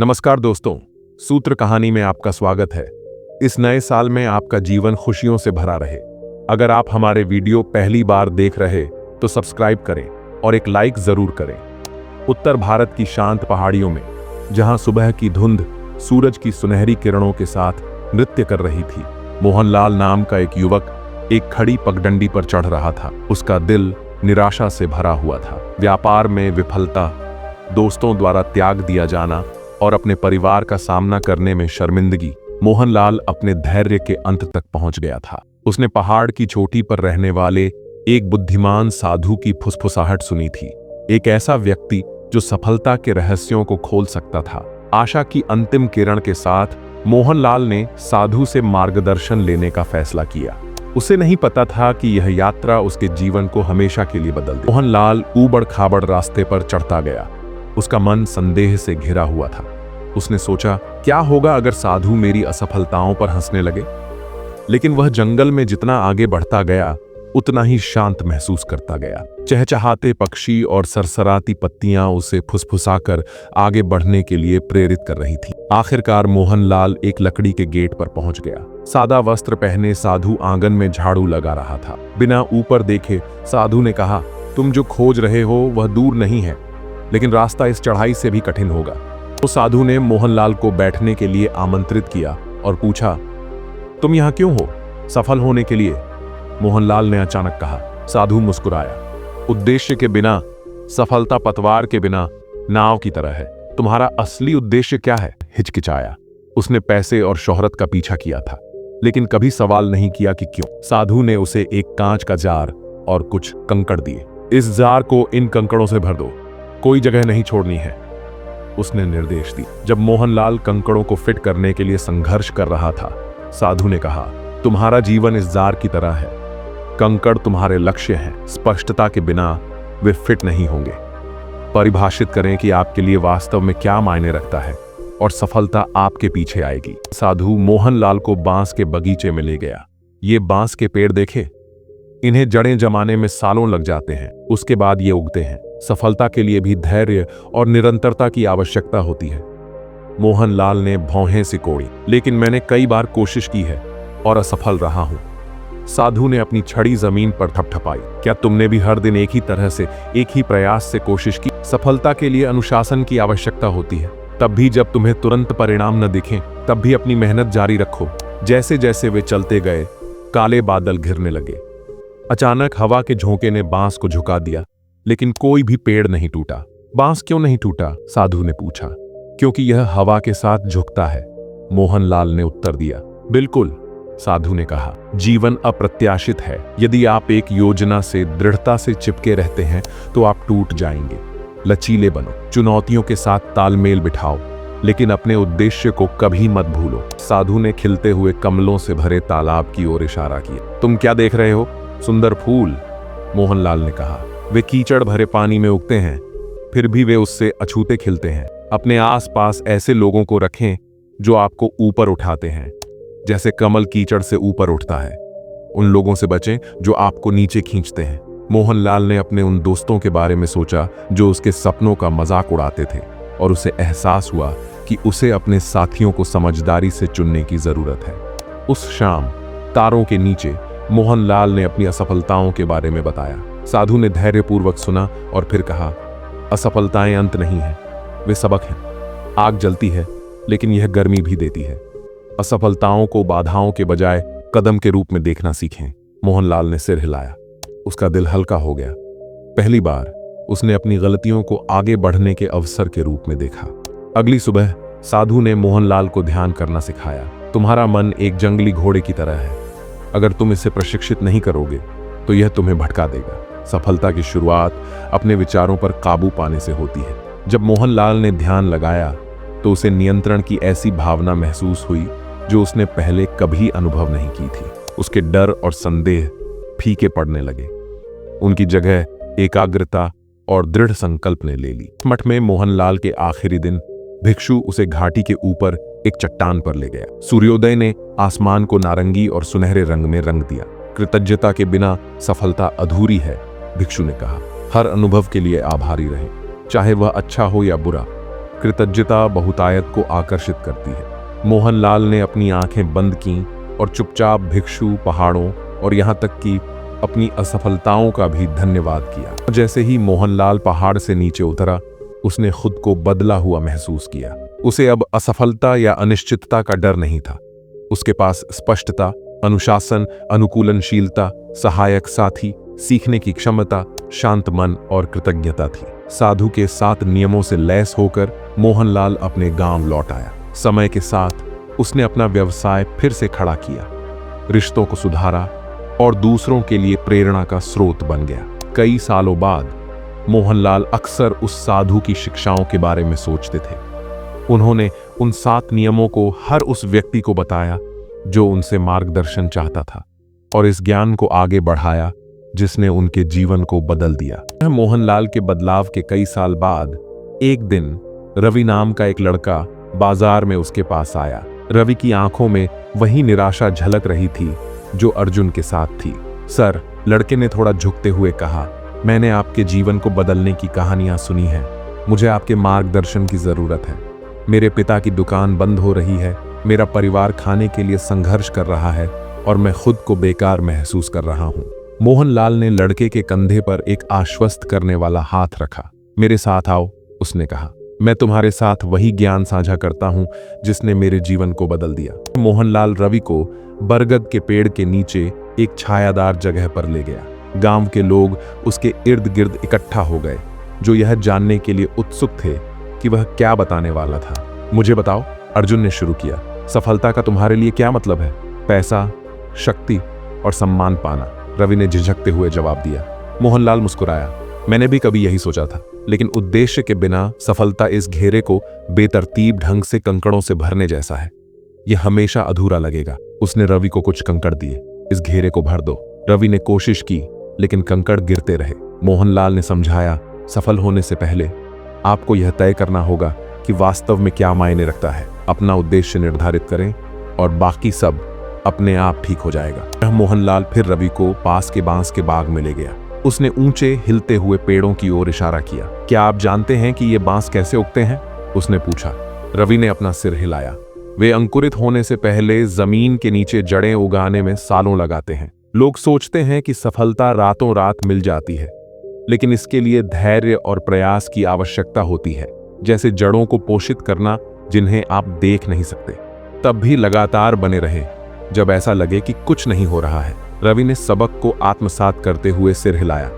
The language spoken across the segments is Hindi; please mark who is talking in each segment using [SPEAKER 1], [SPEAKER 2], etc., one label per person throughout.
[SPEAKER 1] नमस्कार दोस्तों, सूत्र कहानी में आपका स्वागत है। इस नए साल में आपका जीवन खुशियों से भरा रहे। अगर आप हमारे वीडियो पहली बार देख रहे तो सब्सक्राइब करें और एक लाइक जरूर करें। उत्तर भारत की शांत पहाड़ियों में, जहां सुबह की धुंध सूरज की सुनहरी किरणों के साथ नृत्य कर रही थी, मोहनलाल नाम का एक युवक एक खड़ी पगडंडी पर चढ़ रहा था। उसका दिल निराशा से भरा हुआ था। व्यापार में विफलता, दोस्तों द्वारा त्याग दिया जाना और अपने परिवार का सामना करने में शर्मिंदगी, मोहनलाल अपने धैर्य के अंत तक पहुंच गया था। उसने पहाड़ की चोटी पर रहने वाले एक बुद्धिमान साधु की फुसफुसाहट सुनी थी, एक ऐसा व्यक्ति जो सफलता के रहस्यों को खोल सकता था। आशा की अंतिम किरण के साथ मोहनलाल ने साधु से मार्गदर्शन लेने का फैसला किया। उसे नहीं पता था कि यह यात्रा उसके जीवन को हमेशा के लिए बदल दे। मोहनलाल ऊबड़ खाबड़ रास्ते पर चढ़ता गया। उसका मन संदेह से घिरा हुआ था। उसने सोचा, क्या होगा अगर साधु मेरी असफलताओं पर हंसने लगे? लेकिन वह जंगल में जितना आगे बढ़ता गया उतना ही शांत महसूस करता गया। चहचहाते पक्षी और सरसराती पत्तियां उसे फुसफुसाकर आगे बढ़ने के लिए प्रेरित कर रही थीं। आखिरकार मोहनलाल एक लकड़ी के गेट पर पहुंच गया। सादा वस्त्र पहने साधु आंगन में झाड़ू लगा रहा था। बिना ऊपर देखे साधु ने कहा, तुम जो खोज रहे हो वह दूर नहीं है, लेकिन रास्ता इस चढ़ाई से भी कठिन होगा। तो साधु ने मोहनलाल को बैठने के लिए आमंत्रित किया और पूछा, तुम यहाँ क्यों हो? सफल होने के लिए, मोहनलाल ने अचानक कहा। साधु मुस्कुराया। उद्देश्य के बिना सफलता पतवार के बिना नाव की तरह है। तुम्हारा असली उद्देश्य क्या है? हिचकिचाया। उसने पैसे और शोहरत का पीछा किया था, लेकिन कभी सवाल नहीं किया कि क्यों। साधु ने उसे एक कांच का जार और कुछ कंकड़ दिए। इस जार को इन कंकड़ों से भर दो, कोई जगह नहीं छोड़नी है, उसने निर्देश दी। जब मोहनलाल कंकड़ों को फिट करने के लिए संघर्ष कर रहा था, साधु ने कहा, तुम्हारा जीवन इस जार की तरह है। कंकड़ तुम्हारे लक्ष्य हैं। स्पष्टता के बिना वे फिट नहीं होंगे। परिभाषित करें कि आपके लिए वास्तव में क्या मायने रखता है और सफलता आपके पीछे आएगी। साधु मोहनलाल को बांस के बगीचे में ले गया। ये बांस के पेड़ देखे, इन्हें जड़ें जमाने में सालों लग जाते हैं, उसके बाद ये उगते हैं। सफलता के लिए भी धैर्य और निरंतरता की आवश्यकता होती है। मोहनलाल ने भौहें सिकोड़ी, लेकिन मैंने कई बार कोशिश की है और असफल रहा हूं। साधु ने अपनी छड़ी जमीन पर थपथपाई। क्या तुमने भी हर दिन एक ही तरह से, एक ही प्रयास से कोशिश की? सफलता के लिए अनुशासन की आवश्यकता होती है। तब भी जब तुम्हें तुरंत परिणाम न दिखें, तब भी अपनी मेहनत जारी रखो। जैसे जैसे वे चलते गए, काले बादल घिरने लगे। अचानक हवा के झोंके ने बांस को झुका दिया, लेकिन कोई भी पेड़ नहीं टूटा। बांस क्यों नहीं टूटा? साधु ने पूछा। क्योंकि यह हवा के साथ झुकता है, मोहनलाल ने उत्तर दिया। बिल्कुल, साधु ने कहा। जीवन अप्रत्याशित है। यदि आप एक योजना से दृढ़ता से चिपके रहते हैं तो आप टूट जाएंगे। लचीले बनो, चुनौतियों के साथ तालमेल बिठाओ, लेकिन अपने उद्देश्य को कभी मत भूलो। साधु ने खिलते हुए कमलों से भरे तालाब की ओर इशारा किया। तुम क्या देख रहे हो? सुंदर फूल, मोहनलाल ने कहा। वे कीचड़ भरे पानी में उगते हैं, फिर भी वे उससे अछूते खिलते हैं। अपने आसपास ऐसे लोगों को रखें जो आपको ऊपर उठाते हैं, जैसे कमल कीचड़ से ऊपर उठता है। उन लोगों से बचें जो आपको नीचे खींचते हैं। मोहनलाल ने अपने उन दोस्तों के बारे में सोचा जो उसके सपनों का मजाक उड़ाते थे, और उसे एहसास हुआ कि उसे अपने साथियों को समझदारी से चुनने की जरूरत है। उस शाम तारों के नीचे मोहनलाल ने अपनी असफलताओं के बारे में बताया। साधु ने धैर्यपूर्वक सुना और फिर कहा, असफलताएं अंत नहीं है, वे सबक हैं। आग जलती है, लेकिन यह गर्मी भी देती है। असफलताओं को बाधाओं के बजाय कदम के रूप में देखना सीखें। मोहनलाल ने सिर हिलाया। उसका दिल हल्का हो गया। पहली बार उसने अपनी गलतियों को आगे बढ़ने के अवसर के रूप में देखा। अगली सुबह साधु ने मोहनलाल को ध्यान करना सिखाया। तुम्हारा मन एक जंगली घोड़े की तरह है। अगर तुम इसे प्रशिक्षित नहीं करोगे तो यह तुम्हें भटका देगा। सफलता की शुरुआत अपने विचारों पर काबू पाने से होती है। जब मोहनलाल ने ध्यान लगाया तो उसे नियंत्रण की ऐसी भावना महसूस हुई जो उसने पहले कभी अनुभव नहीं की थी। उसके डर और संदेह फीके पड़ने लगे। उनकी जगह एकाग्रता और दृढ़ संकल्प ने ले ली। मठ में मोहनलाल के आखिरी दिन भिक्षु उसे घाटी के ऊपर एक चट्टान पर ले गया। सूर्योदय ने आसमान को नारंगी और सुनहरे रंग में रंग दिया। कृतज्ञता के बिना सफलता अधूरी है, भिक्षु ने कहा। हर अनुभव के लिए आभारी रहें, चाहे वह अच्छा हो या बुरा। कृतज्ञता बहुतायत को आकर्षित करती है। मोहनलाल ने अपनी आंखें बंद कीं और चुपचाप भिक्षु, पहाड़ों और यहाँ तक कि अपनी असफलताओं का भी धन्यवाद किया। जैसे ही मोहनलाल पहाड़ से नीचे उतरा, उसने खुद को बदला हुआ महसूस किया। उसे अब असफलता या अनिश्चितता का डर नहीं था। उसके पास स्पष्टता, अनुशासन, अनुकूलनशीलता, सहायक साथी, सीखने की क्षमता, शांत मन और कृतज्ञता थी। साधु के 7 नियमों से लैस होकर मोहनलाल अपने गांव लौट आया। समय के साथ उसने अपना व्यवसाय फिर से खड़ा किया, रिश्तों को सुधारा और दूसरों के लिए प्रेरणा का स्रोत बन गया। कई सालों बाद मोहनलाल अक्सर उस साधु की शिक्षाओं के बारे में सोचते थे। उन्होंने उन 7 नियमों को हर उस व्यक्ति को बताया जो उनसे मार्गदर्शन चाहता था, और इस ज्ञान को आगे बढ़ाया जिसने उनके जीवन को बदल दिया। मोहनलाल के बदलाव के कई साल बाद एक दिन रवि नाम का एक लड़का बाजार में उसके पास आया। रवि की आंखों में वही निराशा झलक रही थी जो अर्जुन के साथ थी। सर, लड़के ने थोड़ा झुकते हुए कहा, मैंने आपके जीवन को बदलने की कहानियां सुनी हैं। मुझे आपके मार्गदर्शन की जरूरत है। मेरे पिता की दुकान बंद हो रही है, मेरा परिवार खाने के लिए संघर्ष कर रहा है और मैं खुद को बेकार महसूस कर रहा हूं। मोहनलाल ने लड़के के कंधे पर एक आश्वस्त करने वाला हाथ रखा। मेरे साथ आओ, उसने कहा। मैं तुम्हारे साथ वही ज्ञान साझा करता हूं जिसने मेरे जीवन को बदल दिया। मोहनलाल रवि को बरगद के पेड़ के नीचे एक छायादार जगह पर ले गया। गांव के लोग उसके इर्द गिर्द इकट्ठा हो गए, जो यह जानने के लिए उत्सुक थे कि वह क्या बताने वाला था। मुझे बताओ, अर्जुन ने शुरू किया। सफलता का तुम्हारे लिए क्या मतलब है? पैसा, शक्ति और सम्मान पाना, रवि ने झिझकते हुए जवाब दिया। मोहनलाल मुस्कुराया। मैंने भी कभी यही सोचा था, लेकिन उद्देश्य के बिना सफलता इस घेरे को बेतरतीब ढंग से कंकड़ों से भरने जैसा है। यह हमेशा अधूरा लगेगा। उसने रवि को कुछ कंकड़ दिए। इस घेरे को भर दो। रवि ने कोशिश की, लेकिन कंकड़ गिरते रहे। मोहनलाल ने समझाया, सफल होने से पहले आपको यह तय करना होगा कि वास्तव में क्या मायने रखता है। अपना उद्देश्य निर्धारित करें और बाकी सब अपने आप ठीक हो जाएगा। मोहनलाल फिर रवि को पास के बांस के बाग में ले गया। उसने ऊंचे हिलते हुए पेड़ों की ओर इशारा किया। क्या आप जानते हैं कि ये बांस कैसे उगते हैं? उसने पूछा। रवि ने अपना सिर हिलाया। वे अंकुरित होने से पहले जमीन के नीचे जड़ें उगाने में सालों लगाते हैं। लोग सोचते हैं कि सफलता रातों रात मिल जाती है, लेकिन इसके लिए धैर्य और प्रयास की आवश्यकता होती है, जैसे जड़ों को पोषित करना जिन्हें आप देख नहीं सकते। तब भी लगातार बने रहें जब ऐसा लगे कि कुछ नहीं हो रहा है। रवि ने सबक को आत्मसात करते हुए सिर हिलाया,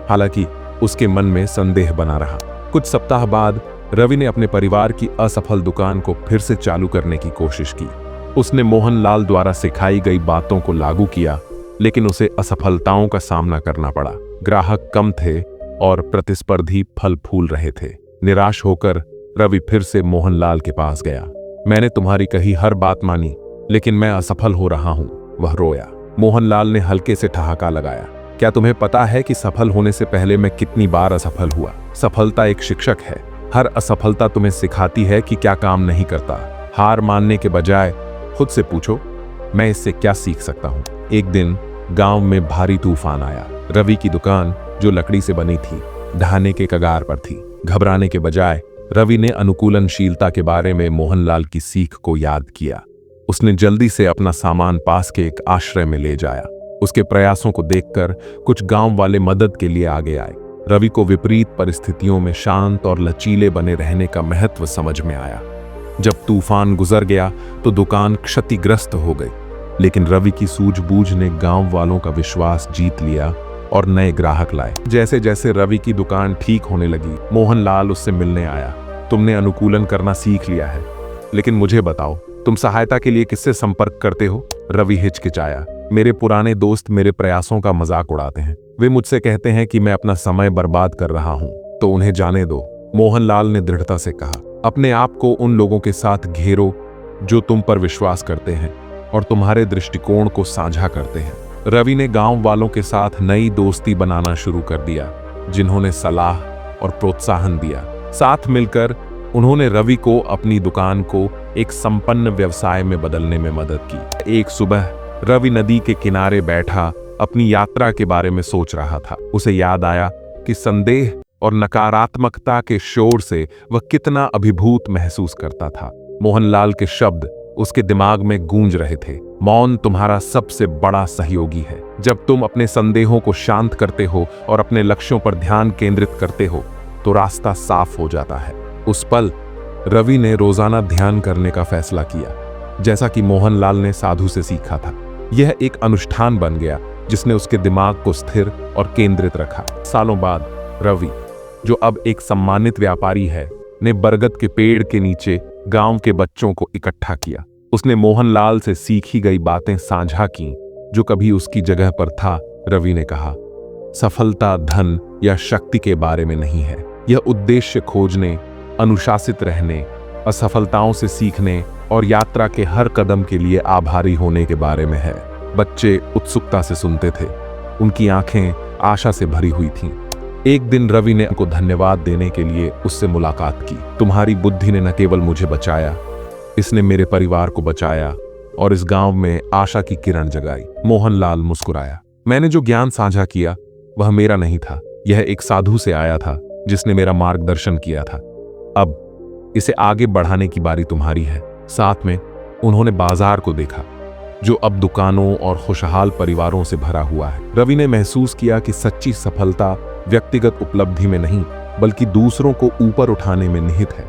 [SPEAKER 1] हालांकि उसके मन में संदेह बना रहा। कुछ सप्ताह बाद रवि ने अपने परिवार की असफल दुकान को फिर से चालू करने की कोशिश की। उसने मोहनलाल द्वारा सिखाई गई बातों को लागू किया, लेकिन उसे असफलताओं का सामना करना पड़ा। ग्राहक कम थे और प्रतिस्पर्धी फल फूल रहे थे। निराश होकर रवि फिर से मोहनलाल के पास गया। मैंने तुम्हारी कही हर बात मानी, लेकिन मैं असफल हो रहा हूं, वह रोया। मोहनलाल ने हल्के से ठहाका लगाया। क्या तुम्हें पता है कि सफल होने से पहले मैं कितनी बार असफल हुआ? सफलता एक शिक्षक है। हर असफलता तुम्हें सिखाती है कि क्या काम नहीं करता। हार मानने के बजाय खुद से पूछो, मैं इससे क्या सीख सकता हूं। एक दिन गांव में भारी तूफान आया। रवि की दुकान, जो लकड़ी से बनी थी, ढहने के कगार पर थी। घबराने के बजाय रवि ने अनुकूलनशीलता के बारे में मोहनलाल की सीख को याद किया। उसने जल्दी से अपना सामान पास के एक आश्रय में ले जाया। उसके प्रयासों को देखकर कुछ गांव वाले मदद के लिए आगे आए। रवि को विपरीत परिस्थितियों में शांत और लचीले बने रहने का महत्व समझ में आया। जब तूफान गुजर गया तो दुकान क्षतिग्रस्त हो गई, लेकिन रवि की सूझबूझ ने गांव वालों का विश्वास जीत लिया और नए ग्राहक लाए। जैसे जैसे रवि की दुकान ठीक होने लगी, मोहनलाल उससे मिलने आया। तुमने अनुकूलन करना सीख लिया है, लेकिन मुझे बताओ, तुम सहायता के लिए किससे संपर्क करते हो? रवि हिचकिचाया। मेरे पुराने दोस्त मेरे प्रयासों का मजाक उड़ाते हैं। वे मुझसे कहते हैं कि मैं अपना समय बर्बाद कर रहा हूं, तो उन्हें जाने दो, मोहनलाल ने दृढ़ता से कहा। अपने आप को उन लोगों के साथ घेरो जो तुम पर विश्वास करते हैं और तुम्हारे दृष्टिकोण को साझा करते हैं। रवि ने गांव वालों के साथ नई दोस्ती बनाना शुरू कर दिया, जिन्होंने सलाह और प्रोत्साहन दिया। साथ मिलकर उन्होंने रवि को अपनी दुकान को एक संपन्न व्यवसाय में बदलने में मदद की। एक सुबह रवि नदी के किनारे बैठा अपनी यात्रा के बारे में सोच रहा था। उसे याद आया कि संदेह और नकारात्मकता के शोर से वह कितना अभिभूत महसूस करता था। मोहनलाल के शब्द उसके दिमाग में गूंज रहे थे। मौन तुम्हारा सबसे बड़ा सहयोगी है। जब तुम अपने संदेहों को शांत करते हो और अपने लक्ष्यों पर ध्यान केंद्रित करते हो तो रास्ता साफ हो जाता है। उस पल रवि ने रोजाना ध्यान करने का फैसला किया, जैसा कि मोहनलाल ने साधु से सीखा था। यह एक अनुष्ठान बन गया जिसने उसके दिमाग को स्थिर और केंद्रित रखा। सालों बाद रवि, जो अब एक सम्मानित व्यापारी है, ने बरगद के पेड़ के नीचे गांव के बच्चों को इकट्ठा किया। उसने मोहनलाल से सीखी गई बातें साझा की जो कभी उसकी जगह पर था। रवि ने कहा, सफलता धन या शक्ति के बारे में नहीं है, यह उद्देश्य खोजने, अनुशासित रहने, असफलताओं से सीखने और यात्रा के हर कदम के लिए आभारी होने के बारे में है। बच्चे उत्सुकता से सुनते थे, उनकी आंखें आशा से भरी हुई थीं। एक दिन रवि ने उनको धन्यवाद देने के लिए उससे मुलाकात की। तुम्हारी बुद्धि ने न केवल मुझे बचाया, इसने मेरे परिवार को बचाया और इस गांव में आशा की किरण जगाई। मोहनलाल मुस्कुराया। मैंने जो ज्ञान साझा किया वह मेरा नहीं था, यह एक साधु से आया था जिसने मेरा मार्गदर्शन किया था। अब इसे आगे बढ़ाने की बारी तुम्हारी है। साथ में उन्होंने बाजार को देखा जो अब दुकानों और खुशहाल परिवारों से भरा हुआ है। रवि ने महसूस किया कि सच्ची सफलता व्यक्तिगत उपलब्धि में नहीं बल्कि दूसरों को ऊपर उठाने में निहित है।